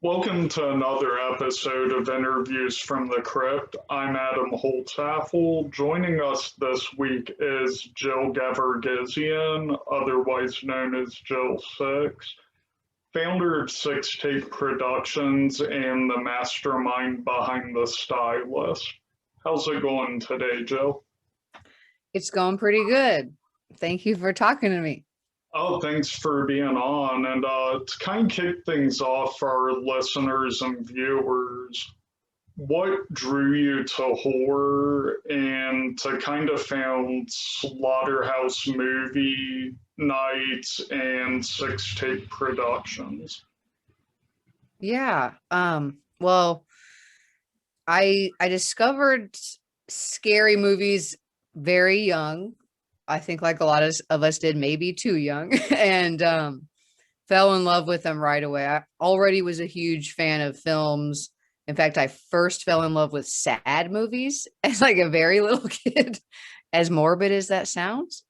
Welcome to another episode of Interviews from the Crypt. I'm Adam Holtzaffel. Joining us this week is Jill Gevargizian, otherwise known as Jill Sixx, founder of Sixx Tape Productions and the mastermind behind the Stylist. How's it going today, Jill? It's going pretty good. Thank you for talking to me. Oh, thanks for being on. And to kind of kick things off for our listeners and viewers, what drew you to horror and to kind of found Slaughterhouse Movie Nights and Sixx Tape Productions? Yeah. Well, I discovered scary movies very young. I think like a lot of us did, maybe too young, and fell in love with them right away. I already was a huge fan of films. In fact, I first fell in love with sad movies as like a very little kid, as morbid as that sounds.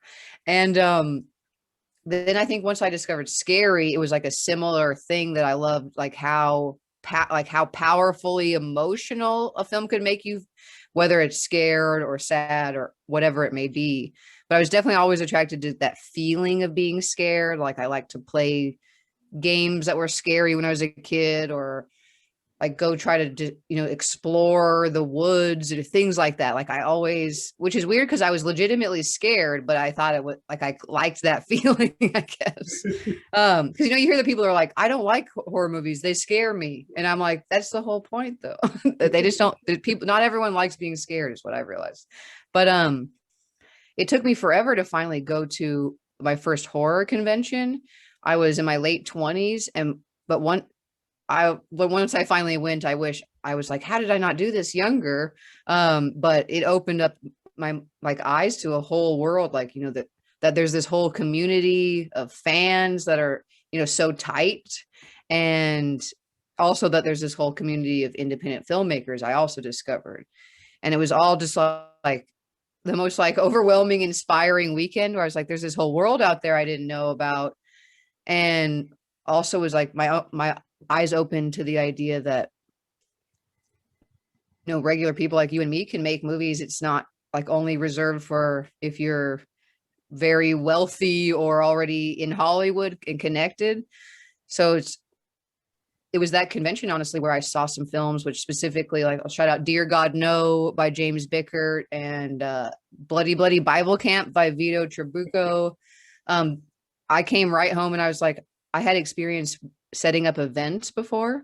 And then I think once I discovered scary, it was like a similar thing that I loved, like how powerfully emotional a film could make you, whether it's scared or sad or whatever it may be. But I was definitely always attracted to that feeling of being scared. Like I like to play games that were scary when I was a kid, or like go try to explore the woods or things like that. Like I always, which is weird because I was legitimately scared, but I thought it was like I liked that feeling, I guess. Because you hear the people are like, I don't like horror movies, they scare me, and I'm like, that's the whole point though. That they just don't, people, not everyone likes being scared is what I realized. But it took me forever to finally go to my first horror convention. I was in my late 20s, and but once I finally went, I wish I was like, how did I not do this younger? But it opened up my like eyes to a whole world, like, that there's this whole community of fans that are, so tight. And also that there's this whole community of independent filmmakers I also discovered. And it was all just like the most like overwhelming, inspiring weekend where I was like, there's this whole world out there I didn't know about. And also was like my eyes open to the idea that regular people like you and me can make movies. It's not like only reserved for if you're very wealthy or already in Hollywood and connected. So it was that convention, honestly, where I saw some films, which specifically, like, I'll shout out Dear God No by James Bickert, and Bloody Bloody Bible Camp by Vito Trabucco. I came right home and I was like, I had experience setting up events before.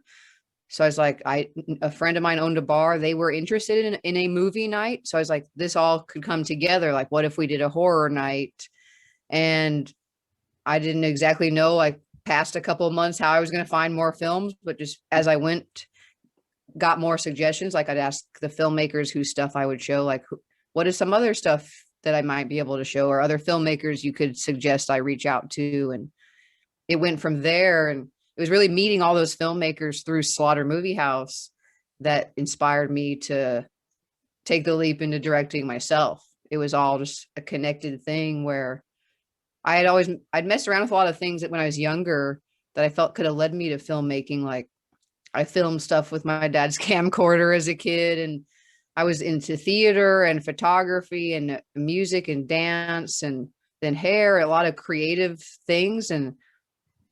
So I was like, a friend of mine owned a bar. They were interested in a movie night. So I was like, this all could come together. Like, what if we did a horror night? And I didn't exactly know, like, past a couple of months how I was going to find more films, but just as I went, got more suggestions. Like I'd ask the filmmakers whose stuff I would show, like, what is some other stuff that I might be able to show, or other filmmakers you could suggest I reach out to. And it went from there. And it was really meeting all those filmmakers through Slaughter Movie House that inspired me to take the leap into directing myself. It was all just a connected thing where I'd messed around with a lot of things that when I was younger that I felt could have led me to filmmaking. Like I filmed stuff with my dad's camcorder as a kid, and I was into theater and photography and music and dance and then hair, a lot of creative things. And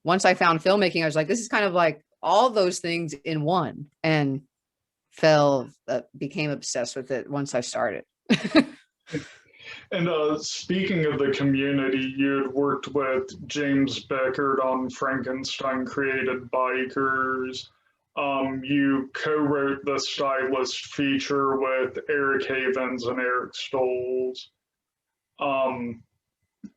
once I found filmmaking, I was like, this is kind of like all those things in one, and became obsessed with it once I started. And speaking of the community, you had worked with James Beckert on Frankenstein Created Bikers. You co-wrote the Stylist feature with Eric Havens and Eric Stolz. Um,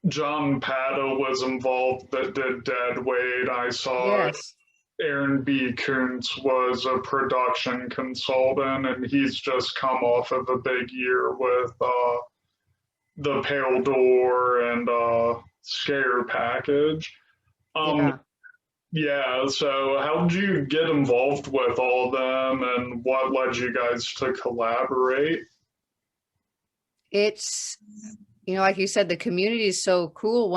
John Pata was involved that did Dead Weight. I saw Yes. Aaron B. Kuntz was a production consultant, and he's just come off of a big year with the Pale Door and Scare Package. Um, Yeah. yeah, so how did you get involved with all of them, and what led you guys to collaborate? It's, like you said, the community is so cool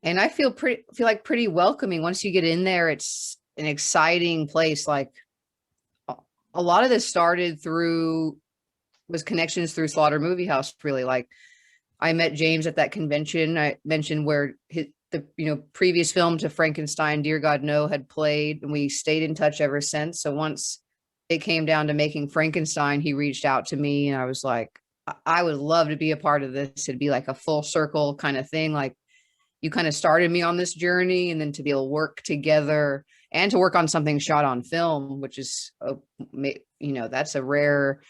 and I feel like pretty welcoming once you get in there. an exciting place. Like a lot of this started was connections through Slaughter Movie House, really. Like I met James at that convention I mentioned where the previous film to Frankenstein, Dear God No, had played, and we stayed in touch ever since. So once it came down to making Frankenstein, he reached out to me, and I was like, I would love to be a part of this. It'd be like a full circle kind of thing. Like you kind of started me on this journey, and then to be able to work together and to work on something shot on film, which is, that's a rare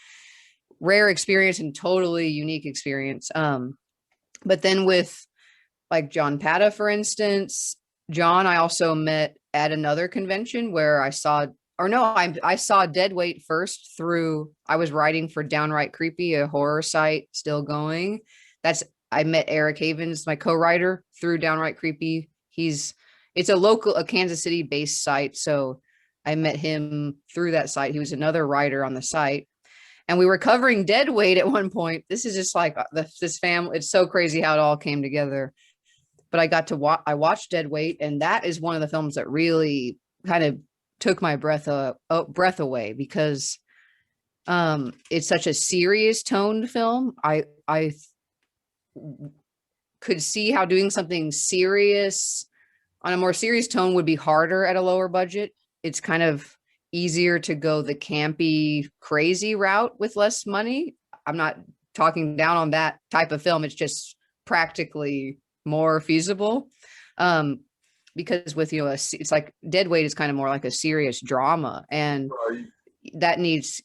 experience and totally unique experience. But then with like John Pata, for instance, John, I also met at another convention where I saw Deadweight first through, I was writing for Downright Creepy, a horror site still going. I met Eric Havens, my co-writer, through Downright Creepy. It's a Kansas City based site. So I met him through that site. He was another writer on the site. And we were covering Deadweight at one point. This is just like this family. It's so crazy how it all came together. But I watched Deadweight, and that is one of the films that really kind of took my breath away, because it's such a serious toned film. I could see how doing something serious on a more serious tone would be harder at a lower budget. It's kind of easier to go the campy, crazy route with less money. I'm not talking down on that type of film. It's just practically more feasible. Because with, it's like Deadweight is kind of more like a serious drama, and that needs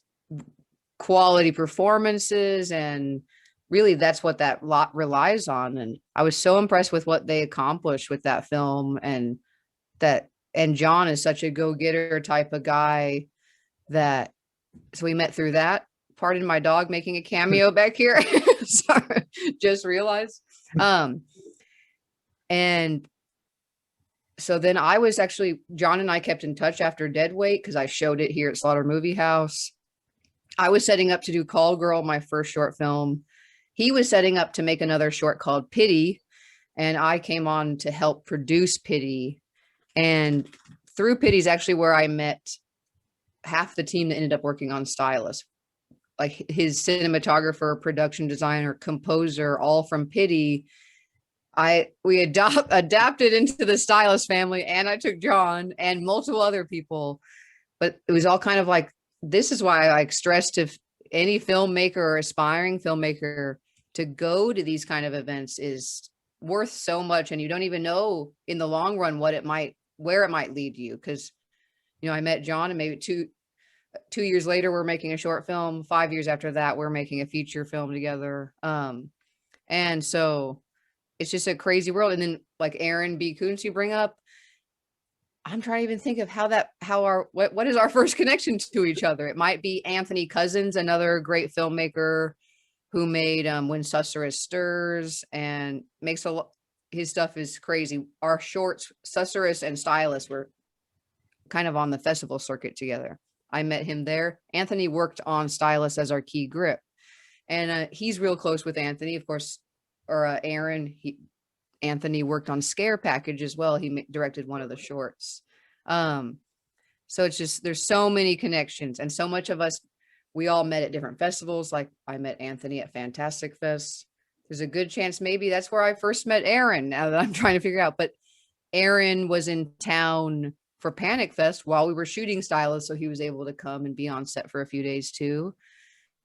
quality performances, and really that's what that lot relies on. And I was so impressed with what they accomplished with that film, and John is such a go-getter type of guy so we met through that. Pardon my dog making a cameo back here. Sorry, just realized. And so then John and I kept in touch after Deadweight, because I showed it here at Slaughter Movie House. I was setting up to do Call Girl, my first short film. He was setting up to make another short called Pity, and I came on to help produce Pity. And through Pity is actually where I met half the team that ended up working on Stylist, like his cinematographer, production designer, composer, all from Pity. We adapted into the Stylist family, and I took John and multiple other people, but it was all kind of like, this is why I stress to any filmmaker or aspiring filmmaker to go to these kind of events is worth so much. And you don't even know in the long run where it might lead you. Cause I met John, and maybe two years later, we're making a short film. 5 years after that, we're making a feature film together. And so it's just a crazy world. And then like Aaron B. Koontz you bring up, I'm trying to even think of what is our first connection to each other. It might be Anthony Cousins, another great filmmaker who made When Susurrus Stirs, and his stuff is crazy. Our shorts, Susurrus and Stylist, were kind of on the festival circuit together. I met him there. Anthony worked on Stylist as our key grip, and he's real close with Anthony, of course, or Aaron. Anthony worked on Scare Package as well. He directed one of the shorts. So it's just, there's so many connections, and so much of us, we all met at different festivals. Like I met Anthony at Fantastic Fest. There's a good chance maybe that's where I first met Aaron, now that I'm trying to figure out. But Aaron was in town for Panic Fest while we were shooting Stylist, so he was able to come and be on set for a few days too,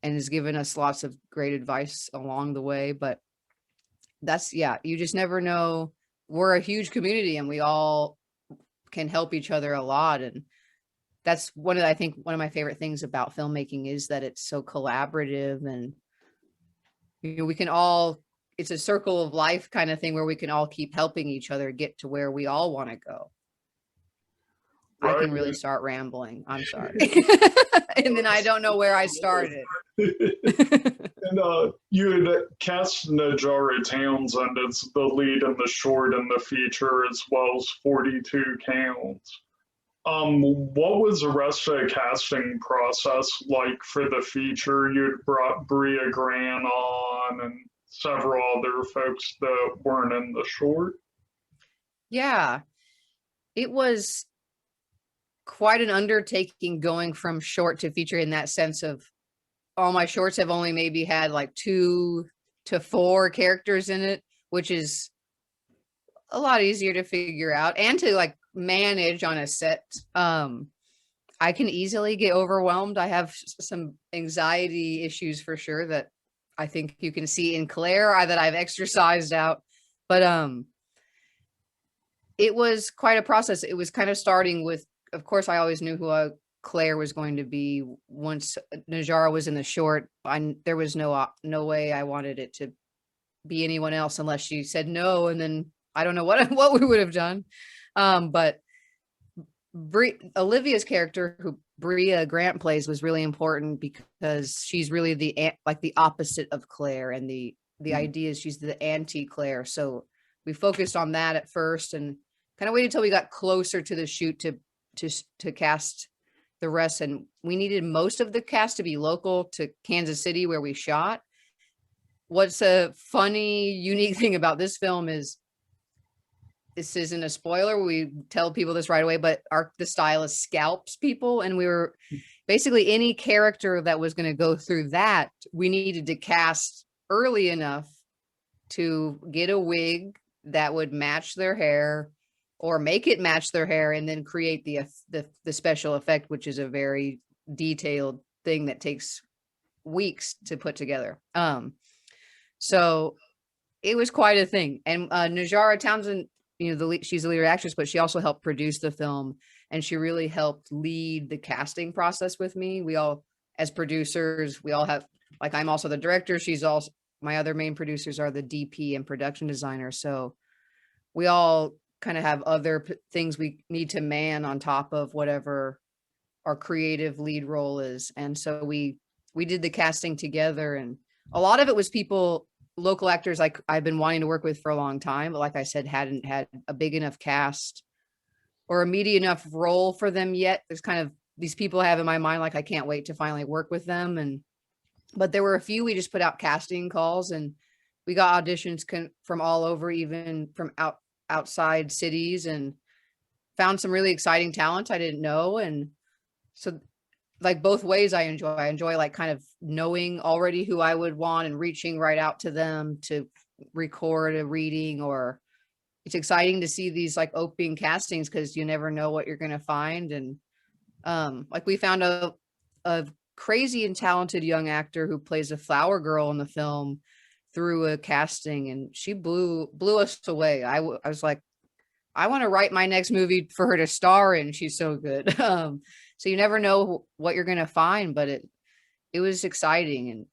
and has given us lots of great advice along the way. But you just never know. We're a huge community, and we all can help each other a lot. And that's one of my favorite things about filmmaking is that it's so collaborative, and we can all, it's a circle of life kind of thing where we can all keep helping each other get to where we all want to go. Right. I can really start rambling. I'm sorry. And then I don't know where I started. And you had cast Najara Townsend as the lead in the short and the feature, as well as 42 Counts. What was the rest of the casting process like for the feature? You'd brought Bria Gran on and several other folks that weren't in the short. Yeah, it was quite an undertaking going from short to feature, in that sense of all my shorts have only maybe had like 2 to 4 characters in it, which is a lot easier to figure out and to like manage on a set. I can easily get overwhelmed. I have some anxiety issues for sure that I think you can see in Claire that I've exercised out. But it was quite a process. It was kind of starting with, of course, I always knew who Claire was going to be once Najara was in the short. There was no way I wanted it to be anyone else unless she said no, and then I don't know what we would have done. But Olivia's character, who Bria Grant plays, was really important because she's really the opposite of Claire, and the idea is she's the anti-Claire. So we focused on that at first and kind of waited until we got closer to the shoot to cast the rest. And we needed most of the cast to be local to Kansas City, where we shot. What's a funny, unique thing about this film is, this isn't a spoiler, we tell people this right away, but the stylist scalps people, and we were basically, any character that was going to go through that, we needed to cast early enough to get a wig that would match their hair or make it match their hair, and then create the special effect, which is a very detailed thing that takes weeks to put together. So it was quite a thing. And Najara Townsend, she's the lead actress, but she also helped produce the film, and she really helped lead the casting process with me. We all, as producers, we all have, like, I'm also the director. She's also, my other main producers are the DP and production designer. So we all kind of have other things we need to man on top of whatever our creative lead role is. And so we did the casting together, and a lot of it was local actors like I've been wanting to work with for a long time, but like I said, hadn't had a big enough cast or a meaty enough role for them yet. There's kind of these people I have in my mind, like I can't wait to finally work with them. But there were a few, we just put out casting calls, and we got auditions from all over, even from outside cities, and found some really exciting talent I didn't know. And so, like, both ways I enjoy like kind of knowing already who I would want and reaching right out to them to record a reading, or it's exciting to see these like opening castings because you never know what you're going to find. And like, we found a crazy and talented young actor who plays a flower girl in the film through a casting, and she blew us away. I was like, I want to write my next movie for her to star in. She's so good. So you never know what you're going to find, but it was exciting.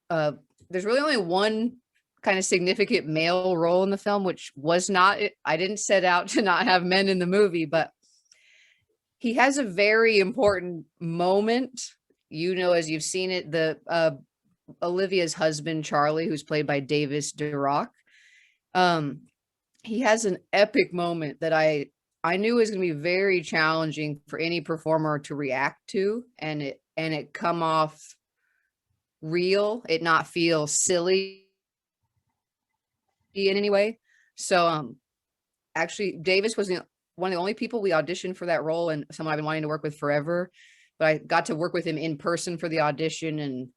And there's really only one kind of significant male role in the film, which was not, I didn't set out to not have men in the movie, but he has a very important moment, as you've seen it, Olivia's husband, Charlie, who's played by Davis Durock. He has an epic moment that I knew was going to be very challenging for any performer to react to, and it come off real, it not feel silly in any way. So actually, Davis was one of the only people we auditioned for that role, and someone I've been wanting to work with forever. But I got to work with him in person for the audition, and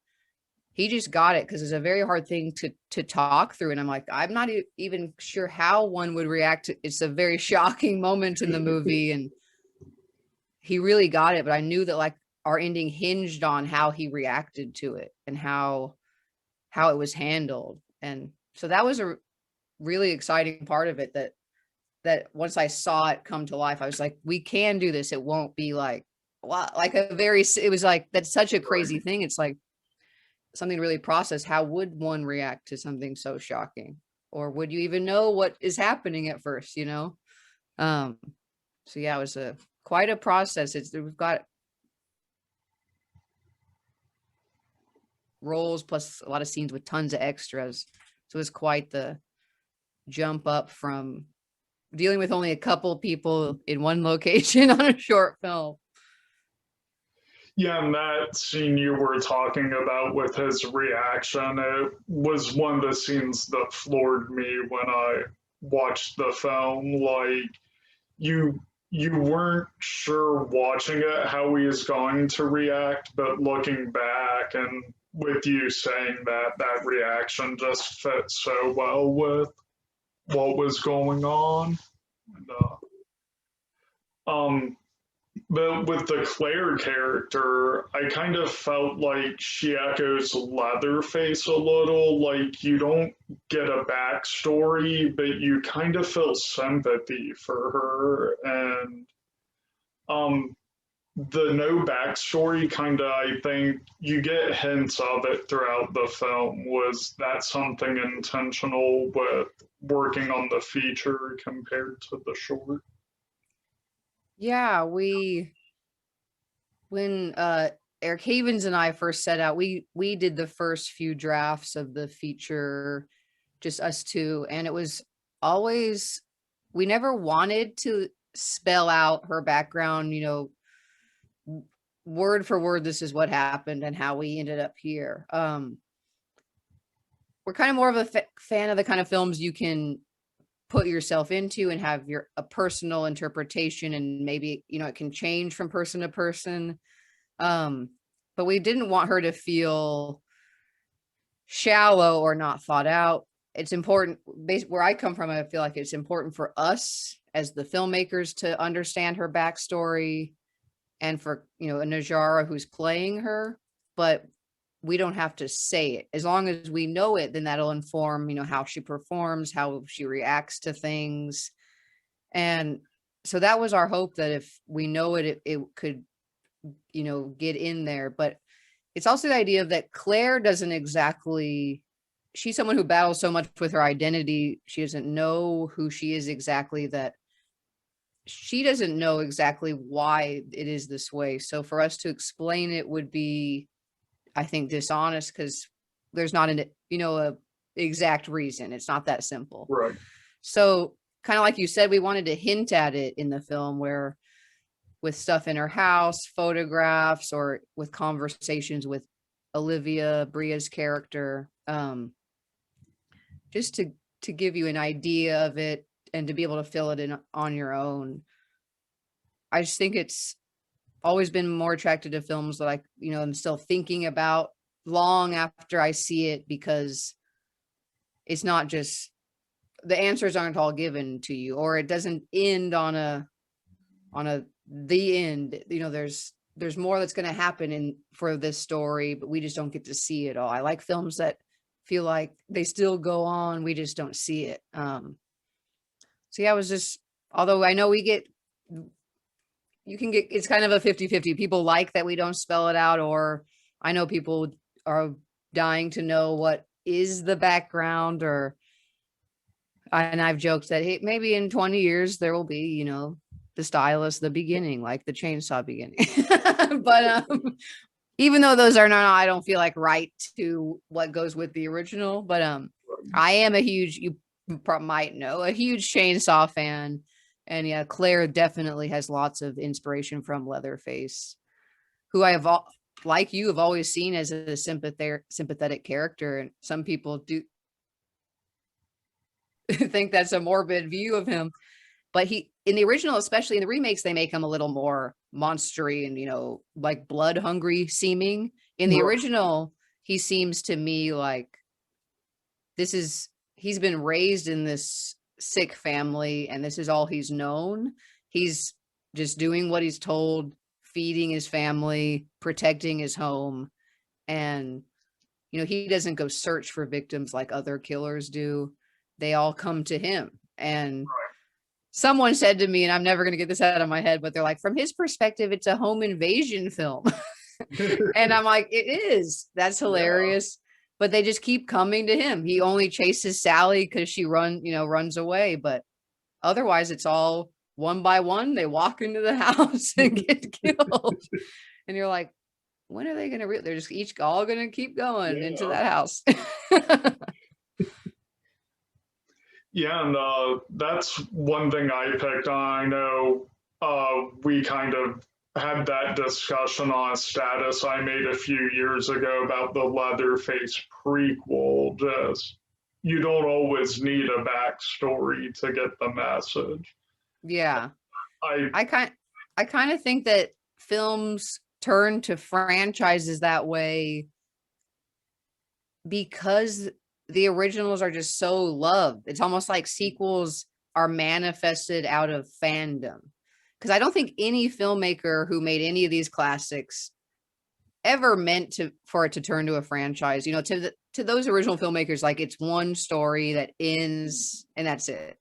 he just got it, because it's a very hard thing to talk through. And I'm like, I'm not even sure how one would react to, it's a very shocking moment in the movie, and he really got it. But I knew that like our ending hinged on how he reacted to it and how it was handled. And so that was a really exciting part of it, that once I saw it come to life, I was like, we can do this. It won't be like, wow, like it was like, that's such a crazy thing. It's like something to really process. How would one react to something so shocking? Or would you even know what is happening at first, So yeah, it was quite a process. We've got roles plus a lot of scenes with tons of extras. So it was quite the jump up from dealing with only a couple people in one location on a short film. Yeah, and that scene you were talking about with his reaction, it was one of the scenes that floored me when I watched the film. Like, you you weren't sure watching it how he is going to react, but looking back and with you saying that, that reaction just fit so well with what was going on. And, um, but with the Claire character, I kind of felt like she echoes Leatherface a little. Like you don't get a backstory, but you kind of feel sympathy for her. And um, the no backstory kind of, I think you get hints of it throughout the film. Was that something intentional with working on the feature compared to the short? Yeah, when Eric Havens and I first set out, we did the first few drafts of the feature, just us two, and it was always, we never wanted to spell out her background, you know, word for word, this is what happened and how we ended up here. We're kind of more of a fan of the kind of films you can put yourself into and have a personal interpretation, and maybe, you know, it can change from person to person. But we didn't want her to feel shallow or not thought out. It's important, where I come from, I feel like it's important for us as the filmmakers to understand her backstory, and for, you know, a Najara who's playing her, but we don't have to say it. As long as we know it, then that'll inform, you know, how she performs, how she reacts to things. And so that was our hope, that if we know it, it could, you know, get in there. But it's also the idea that Claire doesn't exactly, she's someone who battles so much with her identity. She doesn't know who she is exactly, that she doesn't know exactly why it is this way. So for us to explain it would be, I think, dishonest, because there's not an, you know, a exact reason. It's not that simple. Right. So kind of like you said, we wanted to hint at it in the film, where with stuff in her house, photographs, or with conversations with Olivia, Bria's character, just to give you an idea of it and to be able to fill it in on your own. I just think it's always been more attracted to films that I, you know, I'm still thinking about long after I see it, because it's not just, the answers aren't all given to you, or it doesn't end on a the end. You know, there's more that's going to happen in for this story, but we just don't get to see it all. I like films that feel like they still go on, we just don't see it. So yeah, I was just, although I know we get, you can get, it's kind of a 50-50. People like that we don't spell it out, or I know people are dying to know what is the background, or, and I've joked that, hey, maybe in 20 years there will be, you know, the Stylist, the beginning, like the Chainsaw beginning. But even though those are not, I don't feel like right to what goes with the original, but I am a huge, you might know, a huge Chainsaw fan. And yeah, Claire definitely has lots of inspiration from Leatherface, who I have, like you, have always seen as a sympathetic character. And some people do think that's a morbid view of him. But he, in the original, especially in the remakes, they make him a little more monstery and, you know, like blood hungry seeming. In the original, he seems to me like he's been raised in this sick family, and this is all he's known. He's just doing what he's told, feeding his family, protecting his home. And, you know, he doesn't go search for victims like other killers do. They all come to him. And someone said to me, and I'm never going to get this out of my head, but they're like, from his perspective, it's a home invasion film. And I'm like, it is. That's hilarious. Yeah. But they just keep coming to him. He only chases Sally because she runs away. But otherwise, it's all one by one. They walk into the house and get killed. And you're like, when are they going to, they're just each all going to keep going into that house. Yeah, and that's one thing I picked on. I know we kind of had that discussion on a status I made a few years ago about the Leatherface prequel. Just, you don't always need a backstory to get the message. Yeah. I I kind I kind of think that films turn to franchises that way because the originals are just so loved. It's almost like sequels are manifested out of fandom. Because I don't think any filmmaker who made any of these classics ever meant to for it to turn to a franchise. You know, to those original filmmakers, like it's one story that ends and that's it.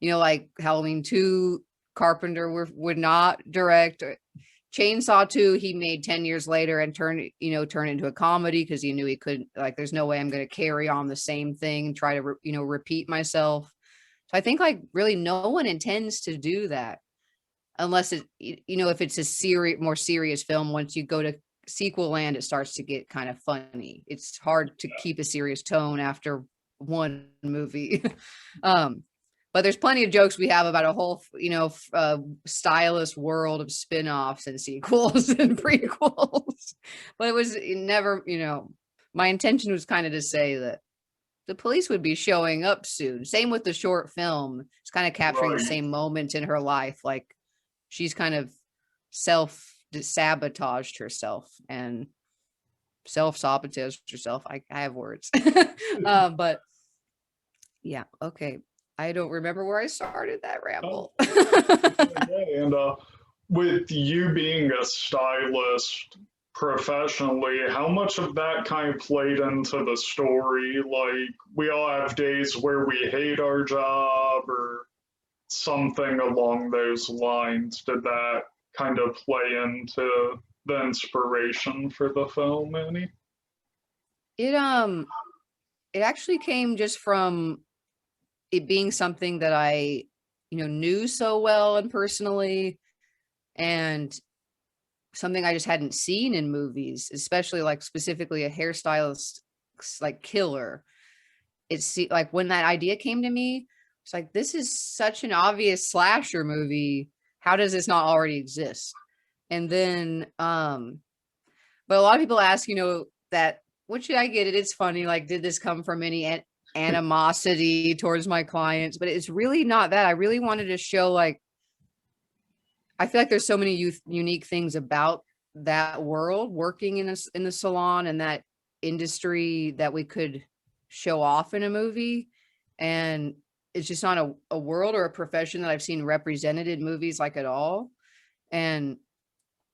You know, like Halloween 2, Carpenter would not direct. Chainsaw 2, he made 10 years later and turned into a comedy because he knew he couldn't, like, there's no way I'm going to carry on the same thing and try to, repeat myself. So I think like really no one intends to do that unless if it's a more serious film. Once you go to sequel land, it starts to get kind of funny. It's hard to keep a serious tone after one movie. But there's plenty of jokes we have about a whole, stylist world of spin-offs and sequels and prequels. But it never, my intention was kind of to say that the police would be showing up soon. Same with the short film. It's kind of capturing the same moment in her life. Like she's kind of self-sabotaged herself and self-sabotaged herself. I have words. But yeah, okay. I don't remember where I started that ramble. And with you being a stylist professionally, how much of that kind of played into the story? Like, we all have days where we hate our job or something along those lines. Did that kind of play into the inspiration for the film any? It actually came just from it being something that I, knew so well and personally, and something I just hadn't seen in movies, especially like specifically a hairstylist like killer. It's like when that idea came to me, it's like, this is such an obvious slasher movie. How does this not already exist? And then, but a lot of people ask, that what should I get it? It's funny. Like, did this come from any animosity towards my clients? But it's really not that. I really wanted to show, like, I feel like there's so many unique things about that world working in the salon and that industry that we could show off in a movie. And it's just not a world or a profession that I've seen represented in movies like at all. And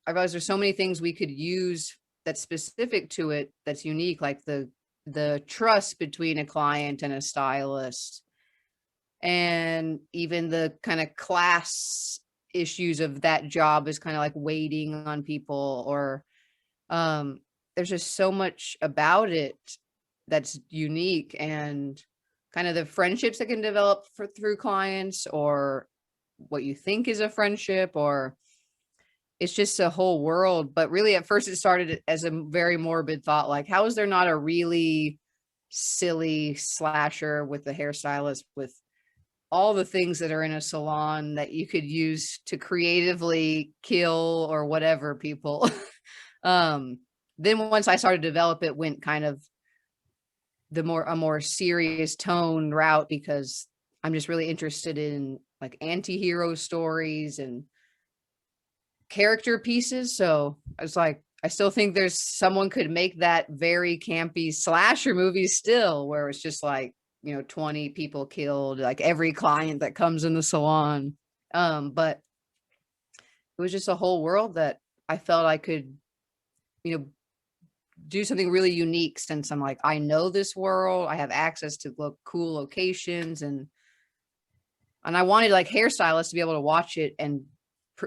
I realized there's so many things we could use that's specific to it, that's unique, like the trust between a client and a stylist, and even the kind of class issues of that job is kind of like waiting on people, or there's just so much about it that's unique, and kind of the friendships that can develop through clients, or what you think is a friendship, or it's just a whole world. But really at first it started as a very morbid thought, like, how is there not a really silly slasher with the hairstylist with all the things that are in a salon that you could use to creatively kill or whatever people. Then once I started to develop it, went kind of a more serious tone route, because I'm just really interested in like anti-hero stories and character pieces. So I was like, I still think there's someone could make that very campy slasher movie still, where it's just like, 20 people killed, like every client that comes in the salon. But it was just a whole world that I felt I could, do something really unique, since I'm like, I know this world, I have access to cool locations, and I wanted like hairstylists to be able to watch it and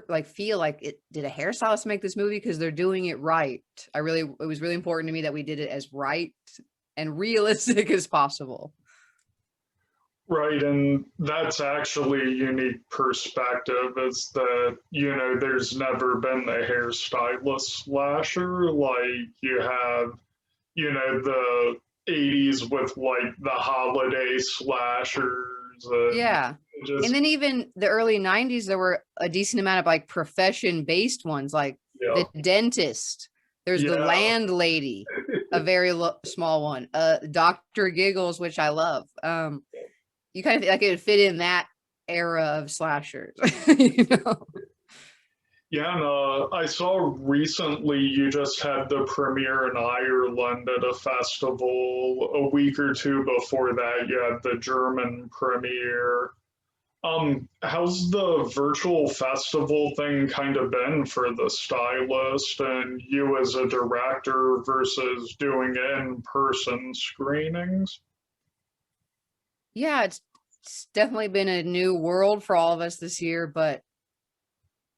like feel like it did a hairstylist make this movie, because they're doing it right. It was really important to me that we did it as right and realistic as possible. Right, and that's actually a unique perspective, is that, there's never been a hairstylist slasher. Like, you have, the 80s with like the holiday slashers. Yeah. And then even the early 90s, there were a decent amount of like profession-based ones, like the dentist. There's the landlady, a very small one. Dr. Giggles, which I love. You kind of like it would fit in that era of slashers. You know? Yeah, and I saw recently you just had the premiere in Ireland at a festival. A week or two before that, you had the German premiere. How's the virtual festival thing kind of been for the stylist and you as a director versus doing in-person screenings? Yeah, it's definitely been a new world for all of us this year, but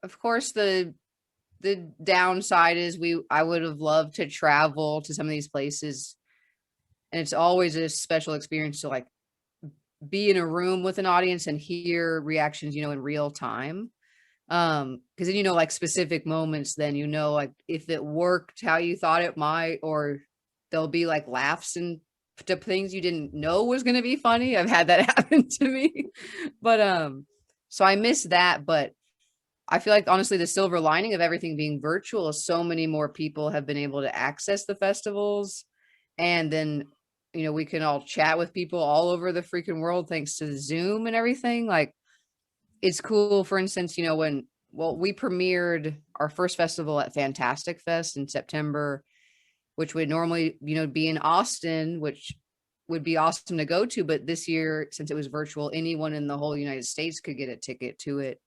of course the downside is I would have loved to travel to some of these places, and it's always a special experience to like be in a room with an audience and hear reactions, you know, in real time. Because then you know, like specific moments, then you know, like if it worked how you thought it might, or there'll be like laughs and to things you didn't know was going to be funny. I've had that happen to me. But so I miss that, but I feel like honestly the silver lining of everything being virtual is so many more people have been able to access the festivals, and then you know we can all chat with people all over the freaking world thanks to Zoom and everything. Like it's cool, for instance, you know, when we premiered our first festival at Fantastic Fest in September, which would normally, you know, be in Austin, which would be awesome to go to, but this year since it was virtual, anyone in the whole United States could get a ticket to it.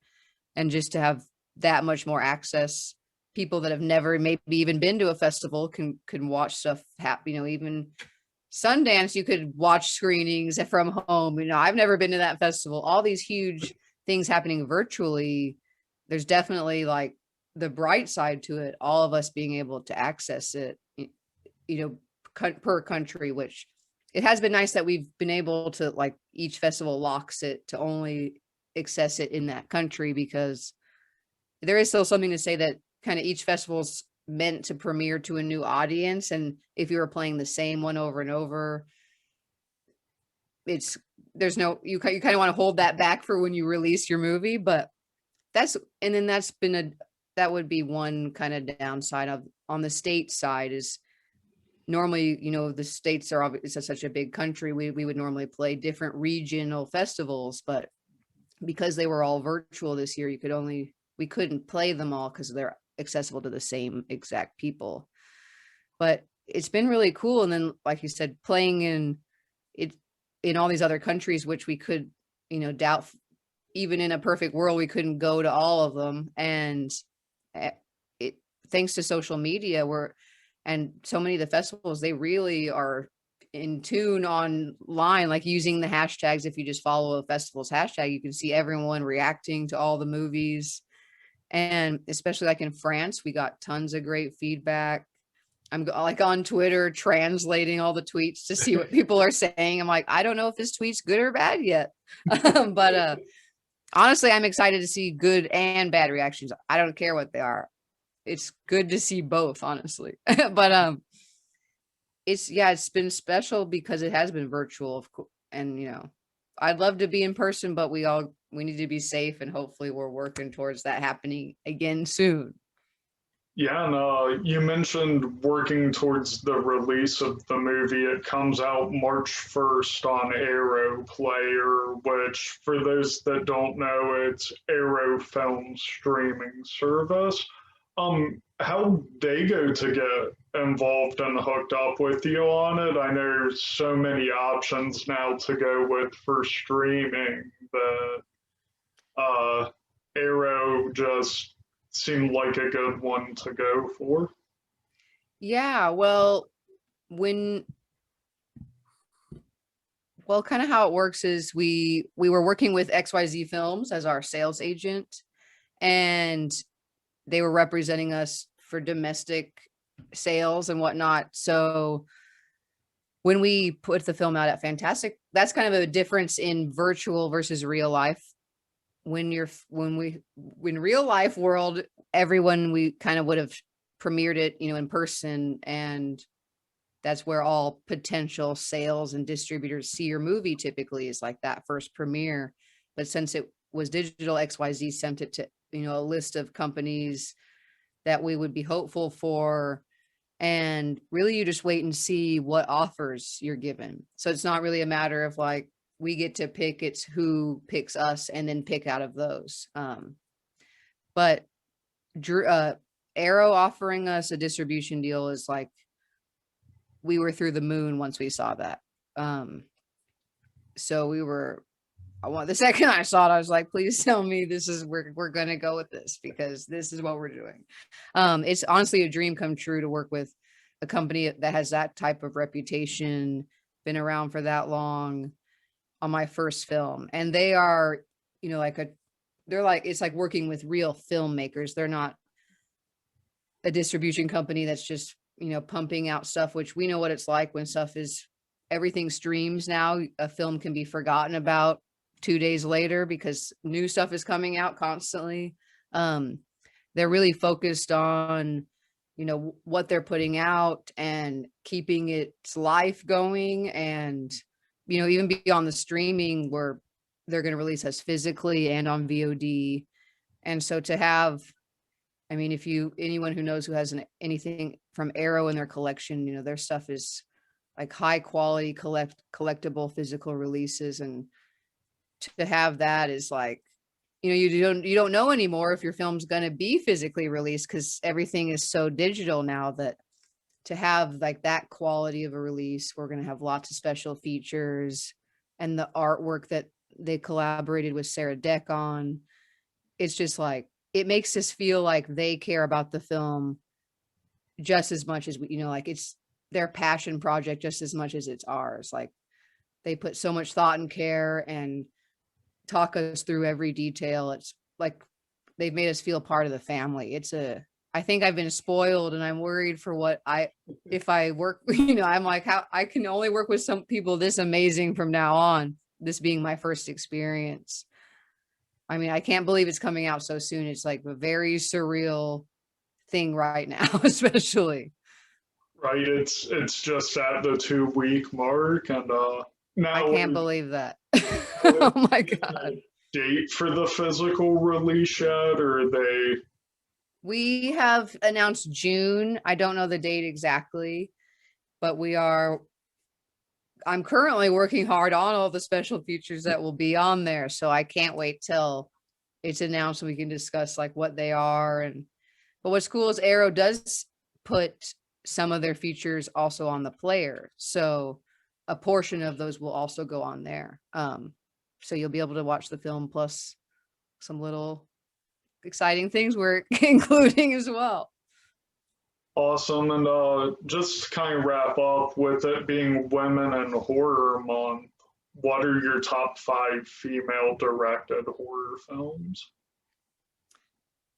And just to have that much more access, people that have never maybe even been to a festival can watch stuff happen. You know, even Sundance, you could watch screenings from home. You know, I've never been to that festival. All these huge things happening virtually. There's definitely like the bright side to it. All of us being able to access it, you know, per country, which it has been nice that we've been able to like each festival locks it to only access it in that country, because there is still something to say that kind of each festival's meant to premiere to a new audience, and if you were playing the same one over and over, it's there's no you kind of want to hold that back for when you release your movie. But that's and then that's been a that would be one kind of downside of on the state side is normally, you know, the states are obviously such a big country, we would normally play different regional festivals, but because they were all virtual this year, we couldn't play them all because they're accessible to the same exact people. But it's been really cool. And then, like you said, playing in it in all these other countries, which we could, you know, doubt even in a perfect world, we couldn't go to all of them. And it thanks to social media, and so many of the festivals, they really are in tune online, like using the hashtags. If you just follow a festival's hashtag, you can see everyone reacting to all the movies. And especially like in France, we got tons of great feedback. I'm like on Twitter translating all the tweets to see what people are saying. I'm like, I don't know if this tweet's good or bad yet. But honestly, I'm excited to see good and bad reactions. I don't care what they are. It's good to see both, honestly. But it's been special because it has been virtual, of course. And you know, I'd love to be in person, but we need to be safe, and hopefully we're working towards that happening again soon. Yeah, and you mentioned working towards the release of the movie. It comes out March 1st on Aero Player, which, for those that don't know, it's Aero Film streaming service. How they go to get involved and hooked up with you on it? I know there's so many options now to go with for streaming that uh, Aero just seemed like a good one to go for. Yeah, when kind of how it works is we were working with XYZ Films as our sales agent, and they were representing us for domestic sales and whatnot. So when we put the film out at Fantastic, that's kind of a difference in virtual versus real life. When real life world, everyone, we kind of would have premiered it, you know, in person, and that's where all potential sales and distributors see your movie. Typically is like that first premiere. But since it was digital, XYZ sent it to, you know, a list of companies that we would be hopeful for, and really you just wait and see what offers you're given. So it's not really a matter of like we get to pick. It's who picks us and then pick out of those. But Aero offering us a distribution deal is like, we were through the moon once we saw that. So the second I saw it, I was like, please tell me this is, we're going to go with this, because this is what we're doing. It's honestly a dream come true to work with a company that has that type of reputation, been around for that long, on my first film. And they are, it's like working with real filmmakers. They're not a distribution company that's just, pumping out stuff, which we know what it's like when everything streams now. A film can be forgotten about 2 days later because new stuff is coming out constantly. They're really focused on, what they're putting out and keeping its life going. And, even beyond the streaming, where they're going to release us physically and on VOD. And so to have, anyone who knows, who has anything from Aero in their collection, their stuff is like high quality collectible physical releases. And to have that is like, you don't know anymore if your film's going to be physically released, because everything is so digital now, that to have like that quality of a release, we're going to have lots of special features, and the artwork that they collaborated with Sarah Deck on. It's just like, it makes us feel like they care about the film just as much as we, like it's their passion project just as much as it's ours. Like, they put so much thought and care and talk us through every detail. It's like they've made us feel part of the family. I think I've been spoiled, and I'm worried for if I work, I'm like, how I can only work with some people this amazing from now on, this being my first experience. I can't believe it's coming out so soon. It's like a very surreal thing right now, especially. Right, it's just at the 2-week mark, and now I can't believe that. Oh my God. Date for the physical release yet, or they? We have announced June. I don't know the date exactly, but I'm currently working hard on all the special features that will be on there. So I can't wait till it's announced and we can discuss like what they are. But what's cool is Aero does put some of their features also on the player. So a portion of those will also go on there. So you'll be able to watch the film plus some little exciting things we're including as well. Awesome. And just to kind of wrap up, with it being Women in Horror Month, what are your top 5 female directed horror films?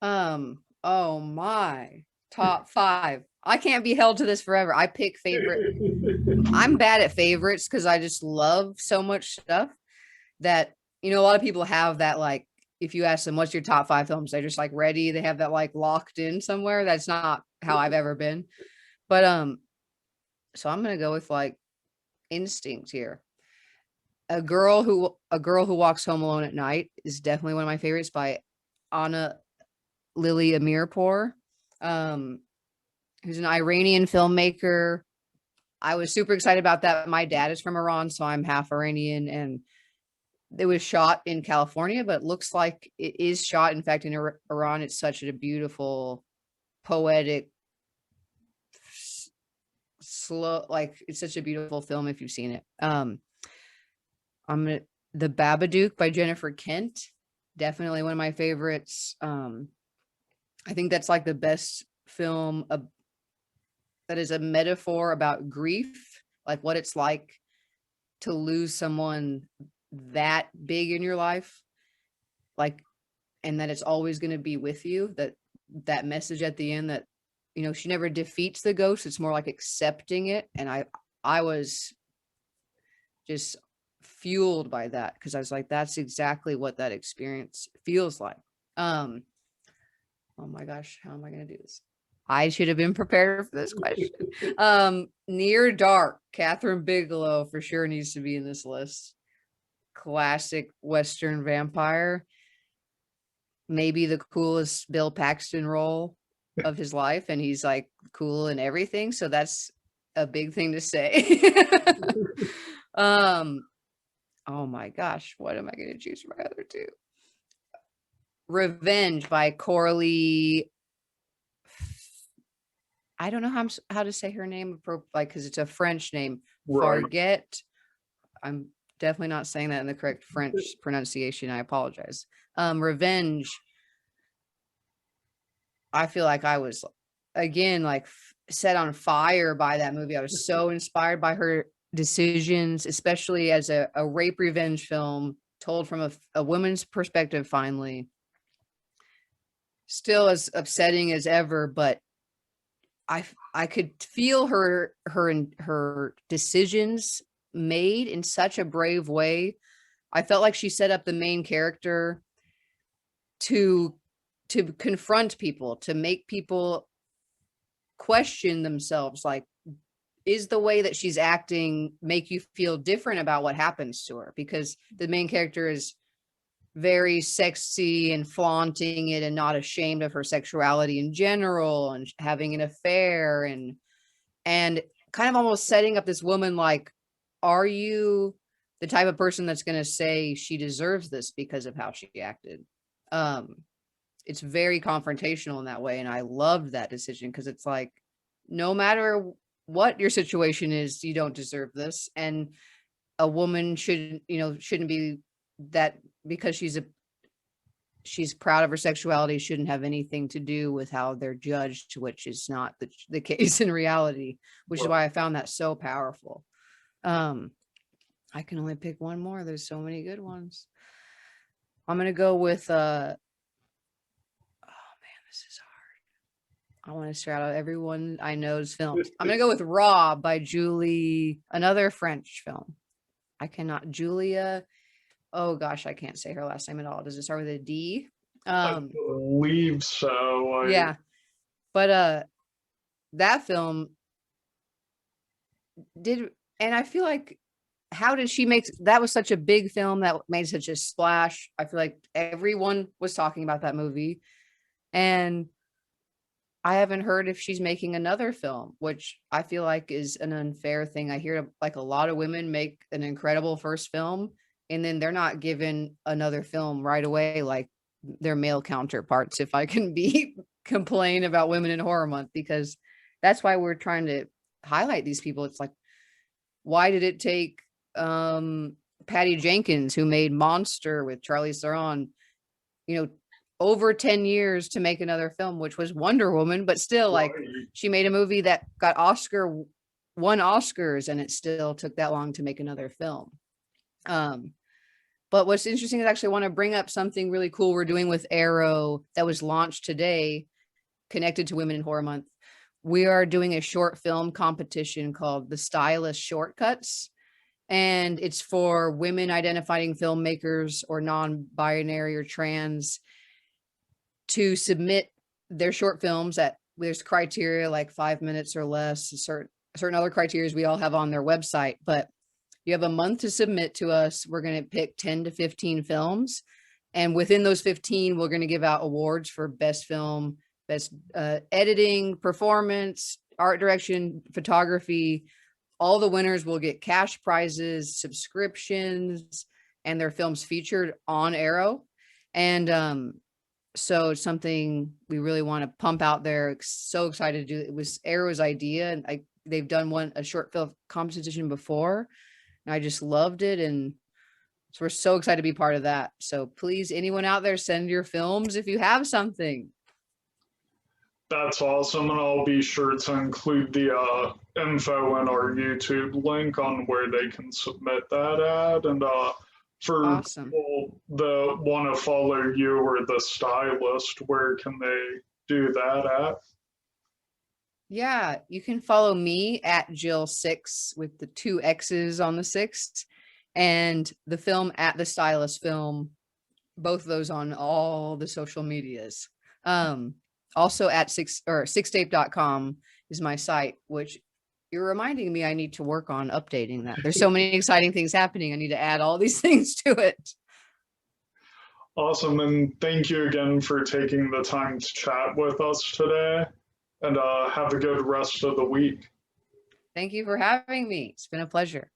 Oh my, top 5. I can't be held to this forever. I pick favorite. I'm bad at favorites because I just love so much stuff that, a lot of people have that, like, if you ask them, what's your top 5 films? They're just like ready. They have that like locked in somewhere. That's not how I've ever been. But, so I'm going to go with like instinct here. A Girl Who Walks Home Alone at Night is definitely one of my favorites, by Anna Lily Amirpour, who's an Iranian filmmaker. I was super excited about that. My dad is from Iran, so I'm half Iranian, and it was shot in California, but it looks like it is shot, in fact, in Iran. It's such a beautiful, poetic, slow, like it's such a beautiful film if you've seen it. The Babadook by Jennifer Kent, definitely one of my favorites. I think that's like the best film that is a metaphor about grief, like what it's like to lose someone that big in your life, like, and that it's always going to be with you. That message at the end, that she never defeats the ghost, it's more like accepting it. And I was just fueled by that, because I was like, that's exactly what that experience feels like. Oh my gosh, how am I going to do this? I should have been prepared for this question. Near Dark, Catherine Bigelow for sure needs to be in this list. Classic Western vampire. Maybe the coolest Bill Paxton role of his life, and he's like cool in everything. So that's a big thing to say. Oh my gosh, what am I going to choose for my other two? Revenge by Coralie. I don't know how to say her name, like, because it's a French name. Right. Forget. I'm definitely not saying that in the correct French pronunciation. I apologize. Revenge. I feel like I was, again, like set on fire by that movie. I was so inspired by her decisions, especially as a rape revenge film told from a woman's perspective, finally. Still as upsetting as ever, but I could feel her decisions made in such a brave way. I felt like she set up the main character to confront people, to make people question themselves, like, is the way that she's acting make you feel different about what happens to her? Because the main character is very sexy and flaunting it and not ashamed of her sexuality in general, and having an affair, and kind of almost setting up this woman like, are you the type of person that's going to say she deserves this because of how she acted? It's very confrontational in that way, and I loved that decision, because it's like, no matter what your situation is, you don't deserve this, and a woman shouldn't be that, because she's proud of her sexuality, shouldn't have anything to do with how they're judged, which is not the case in reality, which is why I found that so powerful. I can only pick one more. There's so many good ones. I'm gonna go with oh man, this is hard. I want to shout out everyone I know's films. I'm gonna go with Raw by Julie, another French film. I cannot, Julia. Oh gosh, I can't say her last name at all. Does it start with a D? I believe so. Yeah, but that film did, and I feel like, how did she make that? Was such a big film that made such a splash. I feel like everyone was talking about that movie, and I haven't heard if she's making another film, which I feel like is an unfair thing. I hear like a lot of women make an incredible first film, and then they're not given another film right away, like their male counterparts, if I can be complain about Women in Horror Month, because that's why we're trying to highlight these people. It's like, why did it take Patty Jenkins, who made Monster with Charlize Theron, over 10 years to make another film, which was Wonder Woman, but still, like, she made a movie that got won Oscars, and it still took that long to make another film. But what's interesting is, actually, I want to bring up something really cool we're doing with Aero that was launched today, connected to Women in Horror Month. We are doing a short film competition called the Stylist Shortcuts, and it's for women identifying filmmakers or non-binary or trans to submit their short films. That there's criteria like 5 minutes or less, certain other criteria we all have on their website, but you have a month to submit to us. We're going to pick 10 to 15 films, and within those 15, we're going to give out awards for best film, best editing, performance, art direction, photography. All the winners will get cash prizes, subscriptions, and their films featured on Aero. And so it's something we really want to pump out there. So excited to do it. It was Aero's idea, and they've done a short film competition before, and I just loved it. And so we're so excited to be part of that. So please, anyone out there, send your films if you have something. That's awesome, and I'll be sure to include the info in our YouTube link on where they can submit that ad. And for people that want to follow you or the Stylist, where can they do that at? Yeah, you can follow me at Jill Sixx with the 2 X's on the 6th, and the film at the Stylist Film, both of those on all the social medias. Also at sixxtape.com is my site, which you're reminding me I need to work on updating that. There's so many exciting things happening. I need to add all these things to it. Awesome. And thank you again for taking the time to chat with us today, and have a good rest of the week. Thank you for having me. It's been a pleasure.